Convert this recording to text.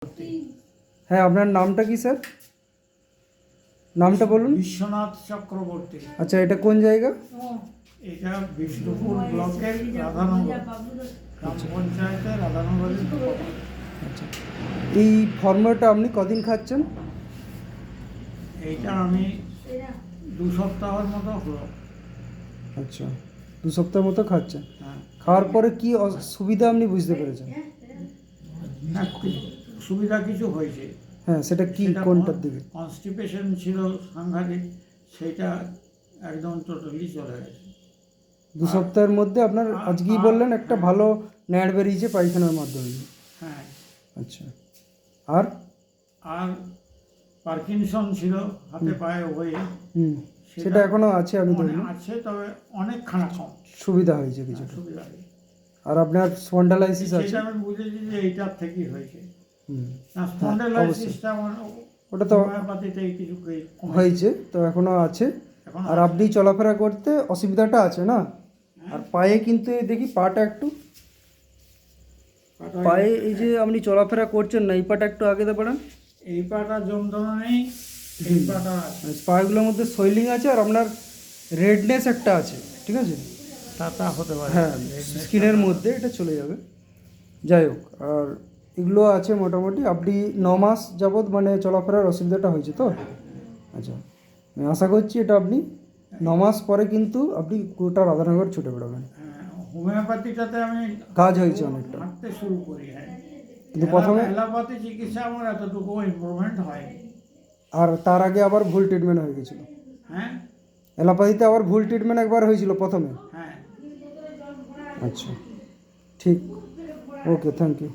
হ্যাঁ, আপনার নামটা কি স্যার? নামটা বলুন। বিশ্বনাথ চক্রবর্তী। আচ্ছা, এটা কোন জায়গা? এটা বিষ্ণুপুর ব্লকের রাধানগর গ্রাম পঞ্চায়েতের রাধানগরের। আচ্ছা, এই ফর্মুলাটা আপনি কদিন খাচ্ছেন? এইটা আমি 2 সপ্তাহের মতো হলো। আচ্ছা, 2 সপ্তাহ মতো খাচ্ছেন। হ্যাঁ, খাওয়ার পরে কি সুবিধা আপনি বুঝতে পেরেছেন? না, সুবিধা কিছু হয়েছে। হ্যাঁ, সেটা কি, কোনটার দিকে? কনস্টিপেশন ছিল সাংঘাতিক, সেটা একদম টোটালি চলে গেছে। 2 সপ্তাহের মধ্যে আপনার আজকেই বললেন একটা ভালো ন্যাড় বেরিয়েছে পায়খানার মাধ্যমে। হ্যাঁ, আচ্ছা, আর আর পার্কিনসন ছিল হাতে পায়ে হয়ে, সেটা এখনো আছে আমি দেখলাম। আছে, তবে অনেকখানা কম সুবিধা হয়েছে কিছুটা। সুবিধা হয়েছে। আর আপনার স্পন্ডালাইসিস আছে? সেটা আমি বুঝেছি যে এইটার থেকেই হয়েছে। না, অবশ্যই। স্পন্ডালাইসিসটা ওটা তো হোমিওপ্যাথিতে কিছু হয়েছে, তো এখনো আছে। এখন আর আপনি চলাফেরা করতে অসুবিধাটা আছে না? আর পায়ে কিন্তু এই দেখি পাটা একটু, পায়ে এই যে আপনি চলাফেরা করছেন না, এই পাটা একটু আগে দিতে পারেন। এই পাটা যন্ত্রণা নেই, এই পাটা আছে। পায়েগুলোর মধ্যে সোয়েলিং আছে আর আপনার রেডনেস একটা আছে, ঠিক আছে? তা হতে পারে। হ্যাঁ, স্কিনের মধ্যে এটা চলে যাবে। যাই হোক, আর এগুলো আছে মোটামুটি। আপনি 9 মাস যাবৎ মানে চলাফেরার অসুবিধাটা হয়েছে তো? আচ্ছা, আমি আশা করছি এটা আপনি 9 মাস পরে কিন্তু আপনি গোটা রাধানগর ছুটে বেড়াবেন। হোমিওপ্যাথিটাতে আমি কাজ হয়েছে অনেকটা। হাঁটতে শুরু করি। হ্যাঁ, কিন্তু প্রথমে অ্যালোপ্যাথি চিকিৎসা আমার এতটুকু ইমপ্রুভমেন্ট হয়নি। আর তার আগে আবার ভুল ট্রিটমেন্ট হয়ে গেছিলো। হ্যাঁ, অ্যালোপ্যাথিতে আবার ভুল ট্রিটমেন্ট একবার হয়েছিল প্রথমে। হ্যাঁ। আচ্ছা, ঠিক, ওকে, থ্যাংক ইউ।